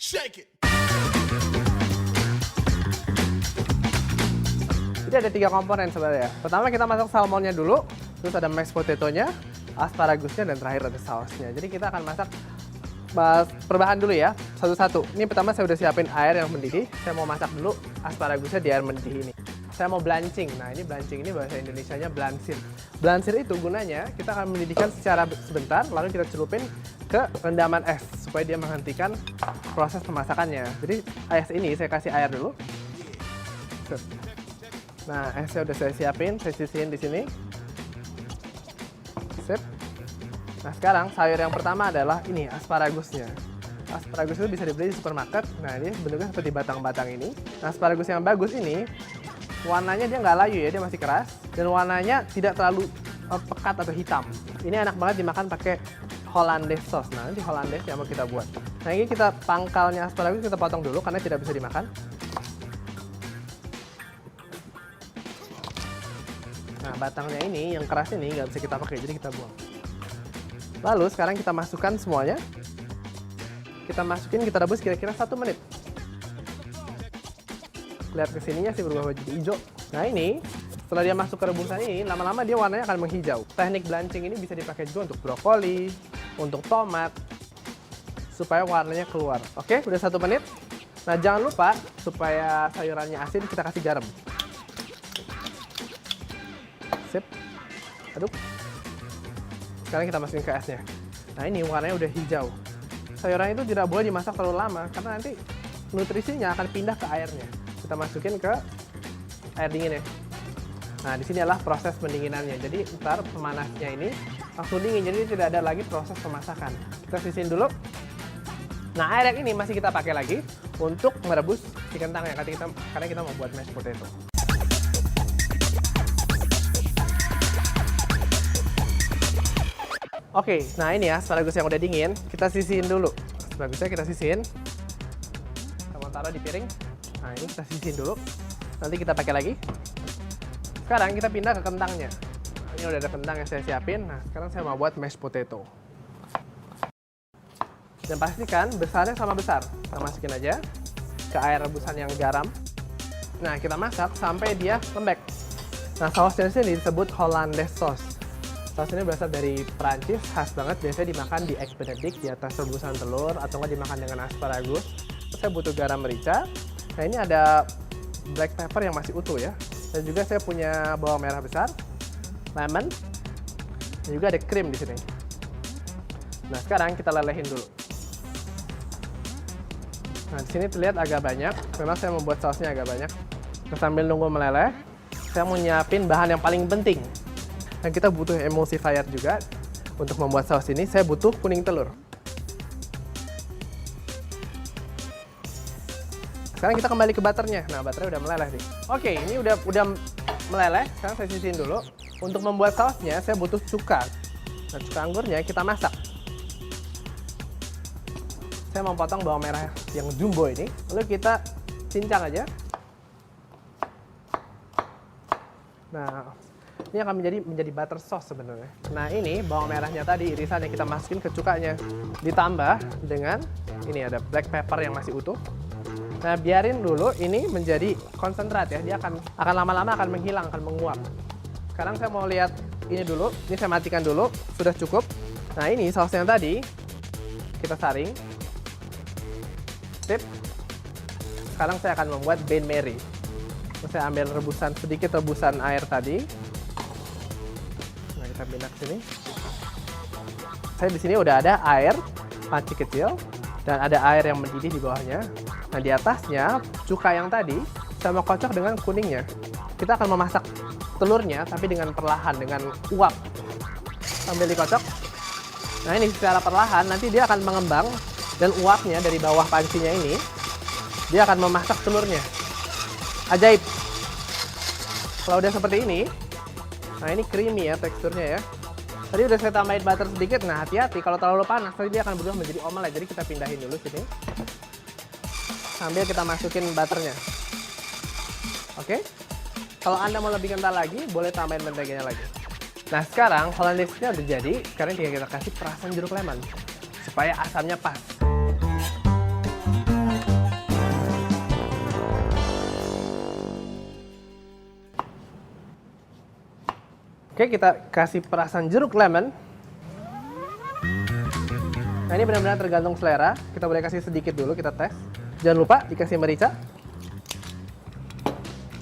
Shake it. Jadi ada 3 komponen sebenarnya. Pertama kita masak salmonnya dulu, terus ada mashed potato-nya, asparagusnya, dan terakhir ada sausnya. Jadi kita akan masak perbahan dulu ya, satu-satu. Ini pertama saya udah siapin air yang mendidih. Saya mau masak dulu asparagusnya di air mendidih ini. Saya mau blanching. Nah ini blanching ini bahasa Indonesianya blansir. Blansir itu gunanya kita akan mendidihkan secara sebentar, lalu kita celupin ke rendaman es supaya dia menghentikan proses pemasakannya. Jadi es ini saya kasih air dulu. Nah esnya udah saya siapin, saya sisihin di sini. Sip. Nah sekarang sayur yang pertama adalah ini asparagusnya. Asparagus itu bisa dibeli di supermarket. Nah ini bentuknya seperti batang-batang ini. Nah asparagus yang bagus ini warnanya dia nggak layu ya, dia masih keras dan warnanya tidak terlalu pekat atau hitam. Ini enak banget dimakan pakai Hollandaise sauce. Nah nanti Hollandaise yang mau kita buat. Nah ini kita pangkalnya asparagus kita potong dulu karena tidak bisa dimakan. Nah batangnya ini yang keras ini nggak bisa kita pakai, jadi kita buang. Lalu sekarang kita masukkan semuanya. Kita masukin, kita rebus kira-kira 1 menit. Lihat kesininya sih berubah jadi hijau. Nah ini setelah dia masuk ke rebusan ini, lama-lama dia warnanya akan menghijau. Teknik blanching ini bisa dipakai juga untuk brokoli, untuk tomat, supaya warnanya keluar. Oke, udah 1 menit. Nah jangan lupa supaya sayurannya asin kita kasih garam. Sip, aduk. Sekarang kita masukin ke esnya. Nah ini warnanya udah hijau. Sayuran itu tidak boleh dimasak terlalu lama karena nanti nutrisinya akan pindah ke airnya. Kita masukin ke air dingin ya. Nah di sini adalah proses pendinginannya. Jadi ntar pemanasnya ini langsung dingin, jadi tidak ada lagi proses pemasakan. Kita sisihin dulu. Nah air yang ini masih kita pakai lagi untuk merebus si kentangnya karena kita mau buat mashed potato. Oke, nah ini ya asparagus yang udah dingin, kita sisihin dulu. Asparagusnya kita sisihin. Kita mau taruh di piring. Nah ini kita sisihin dulu. Nanti kita pakai lagi. Sekarang kita pindah ke kentangnya. Nah, ini udah ada kentang yang saya siapin. Nah sekarang saya mau buat mashed potato. Dan pastikan besarnya sama besar. Kita masukin aja ke air rebusan yang garam. Nah kita masak sampai dia lembek. Nah sausnya sini disebut Hollandaise sauce. Saus ini berasal dari Perancis, khas banget. Biasanya dimakan di egg benedict di atas rebusan telur atau nggak dimakan dengan asparagus. Saya butuh garam merica. Nah ini ada black pepper yang masih utuh ya. Dan juga saya punya bawang merah besar, lemon, dan juga ada krim di sini. Nah sekarang kita lelehin dulu. Nah di sini terlihat agak banyak. Memang saya membuat sausnya agak banyak. Nah, sambil nunggu meleleh, saya mau nyiapin bahan yang paling penting. Dan kita butuh emulsifier juga untuk membuat saus ini. Saya butuh kuning telur. Sekarang kita kembali ke butternya. Nah, butternya udah meleleh nih. Oke, ini udah meleleh. Sekarang saya sisihin dulu. Untuk membuat sausnya, saya butuh cuka. Nah, cuka anggurnya kita masak. Saya mau potong bawang merah yang jumbo ini. Lalu kita cincang aja. Nah, ini akan menjadi butter sauce sebenarnya. Nah ini bawang merahnya tadi irisan yang kita masukin ke cukanya. Ditambah dengan ini ada black pepper yang masih utuh. Nah biarin dulu ini menjadi konsentrat ya. Dia akan lama-lama akan menghilang, akan menguap. Sekarang saya mau lihat ini dulu. Ini saya matikan dulu. Sudah cukup. Nah ini saus yang tadi kita saring. Sip. Sekarang saya akan membuat Bain Marie. Saya ambil sedikit rebusan air tadi. Nah, kita pindah ke sini. Saya di sini udah ada air panci kecil dan ada air yang mendidih di bawahnya. Nah, di atasnya cuka yang tadi saya mau kocok dengan kuningnya. Kita akan memasak telurnya tapi dengan perlahan, dengan uap. Sambil dikocok. Nah, ini secara perlahan nanti dia akan mengembang dan uapnya dari bawah pancinya ini dia akan memasak telurnya. Ajaib. Kalau udah seperti ini, nah ini creamy ya teksturnya ya. Tadi udah saya tambahin butter sedikit. Nah hati-hati kalau terlalu panas, nanti dia akan berubah menjadi omelet. Jadi kita pindahin dulu sini. Sambil kita masukin butternya. Oke. Kalau Anda mau lebih kental lagi, boleh tambahin menteganya lagi. Nah sekarang Hollandaise-nya udah jadi, sekarang tinggal kita kasih perasan jeruk lemon supaya asamnya pas. Oke, kita kasih perasan jeruk lemon. Nah ini benar-benar tergantung selera. Kita boleh kasih sedikit dulu, kita tes. Jangan lupa dikasih merica.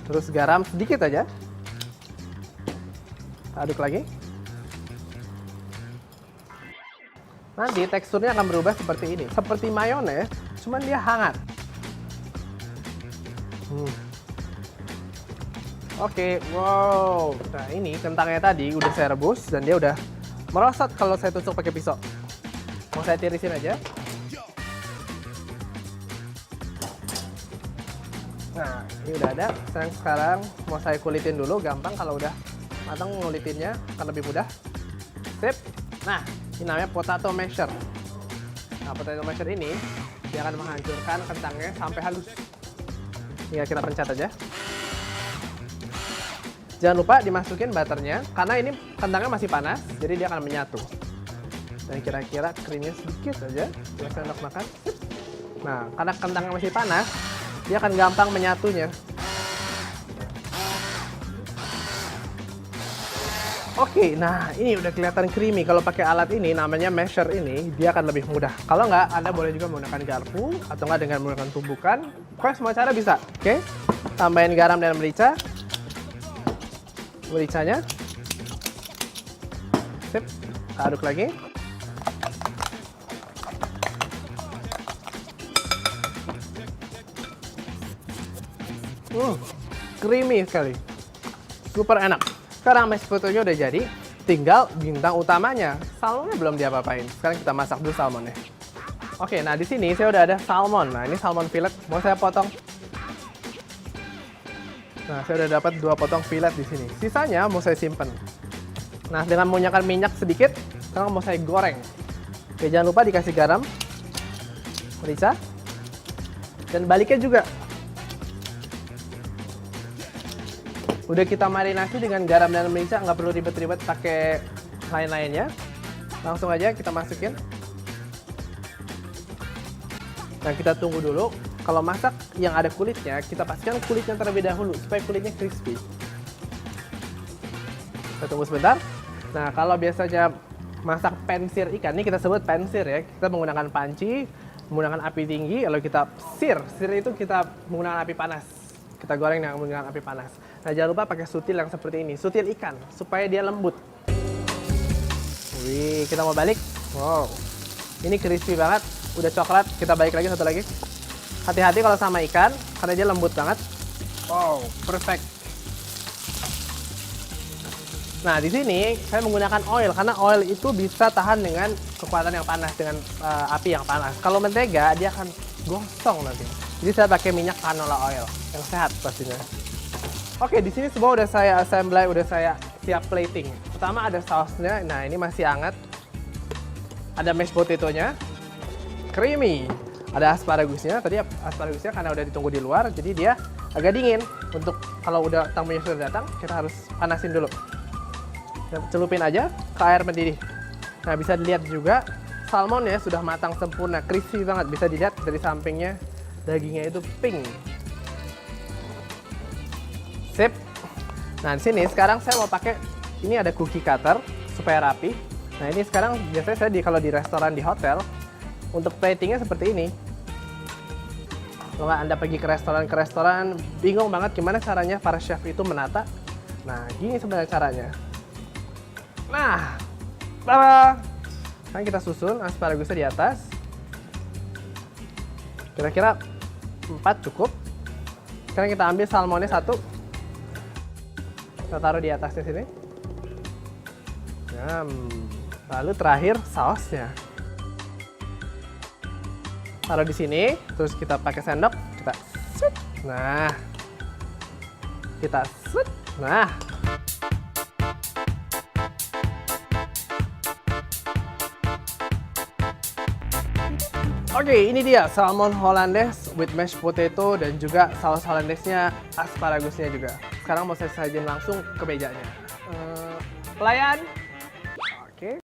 Terus garam sedikit aja. Aduk lagi. Nanti teksturnya akan berubah seperti ini. Seperti mayones, cuman dia hangat. Oke, wow. Nah ini kentangnya tadi udah saya rebus dan dia udah merosot kalau saya tusuk pakai pisau. Mau saya tirisin aja. Nah, ini udah ada. Sekarang mau saya kulitin dulu, gampang kalau udah matang ngulitinnya akan lebih mudah. Sip. Nah, ini namanya potato masher. Nah, potato masher ini dia akan menghancurkan kentangnya sampai halus. Tinggal kita pencet aja. Jangan lupa dimasukin butternya, karena ini kentangnya masih panas, jadi dia akan menyatu. Dan kira-kira krimnya sedikit aja, biar saya enak makan. Nah, karena kentangnya masih panas, dia akan gampang menyatunya. Oke, nah ini udah kelihatan creamy. Kalau pakai alat ini, namanya masher ini, dia akan lebih mudah. Kalau nggak, Anda boleh juga menggunakan garpu, atau nggak dengan menggunakan tumbukan. Pokoknya semua cara bisa. Oke, tambahin garam dan merica. Mericanya. Sip, aduk lagi. Creamy sekali. Super enak. Sekarang mashed potato-nya udah jadi, tinggal bintang utamanya. Salmonnya belum diapa-apain. Sekarang kita masak dulu salmonnya. Oke, nah di sini saya udah ada salmon. Nah, ini salmon fillet. Mau saya potong. Nah, saya udah dapat 2 potong fillet di sini. Sisanya mau saya simpen. Nah, dengan menggunakan minyak sedikit, sekarang mau saya goreng. Oke, jangan lupa dikasih garam, merica, dan baliknya juga. Udah kita marinasi dengan garam dan merica, nggak perlu ribet-ribet pakai lain-lainnya. Langsung aja kita masukin. Nah, kita tunggu dulu. Kalau masak yang ada kulitnya, kita pastikan kulitnya terlebih dahulu supaya kulitnya crispy. Kita tunggu sebentar. Nah, kalau biasanya masak pensir ikan, ini kita sebut pensir ya. Kita menggunakan panci, menggunakan api tinggi, lalu kita sir. Sir itu kita menggunakan api panas. Kita goreng dengan menggunakan api panas. Nah, jangan lupa pakai sutil yang seperti ini, sutil ikan, supaya dia lembut. Wih, kita mau balik. Wow, ini crispy banget. Udah coklat, kita balik lagi satu lagi. Hati-hati kalau sama ikan, karena dia lembut banget. Wow, perfect. Nah, di sini saya menggunakan oil, karena oil itu bisa tahan dengan kekuatan yang panas, dengan api yang panas. Kalau mentega, dia akan gosong nanti. Jadi saya pakai minyak canola oil, yang sehat pastinya. Oke, di sini semua udah saya assemble, udah saya siap plating. Pertama ada sausnya, nah ini masih hangat. Ada mashed potato-nya, creamy. Ada asparagusnya, tadi asparagusnya karena udah ditunggu di luar, jadi dia agak dingin. Untuk kalau udah tamunya sudah datang, kita harus panasin dulu. Dan celupin aja ke air mendidih. Nah, bisa dilihat juga salmonnya sudah matang sempurna, crispy banget. Bisa dilihat dari sampingnya, dagingnya itu pink. Sip. Nah, di sini sekarang saya mau pakai, ini ada cookie cutter supaya rapi. Nah, ini sekarang biasanya saya kalau di restoran, di hotel, untuk platingnya seperti ini. Kalau Anda pergi ke restoran, bingung banget gimana caranya para chef itu menata. Nah, gini sebenarnya caranya. Nah, tada! Sekarang kita susun asparagusnya di atas. Kira-kira 4 cukup. Sekarang kita ambil salmonnya 1. Kita taruh di atasnya sini. Lalu terakhir sausnya. Taruh di sini, terus kita pakai sendok, kita set. Nah, kita set. Nah, oke, ini dia salmon Hollandaise with mashed potato dan juga saus Hollandaise-nya, asparagusnya juga. Sekarang mau saya sajiin langsung ke mejanya. Pelayan. Oke.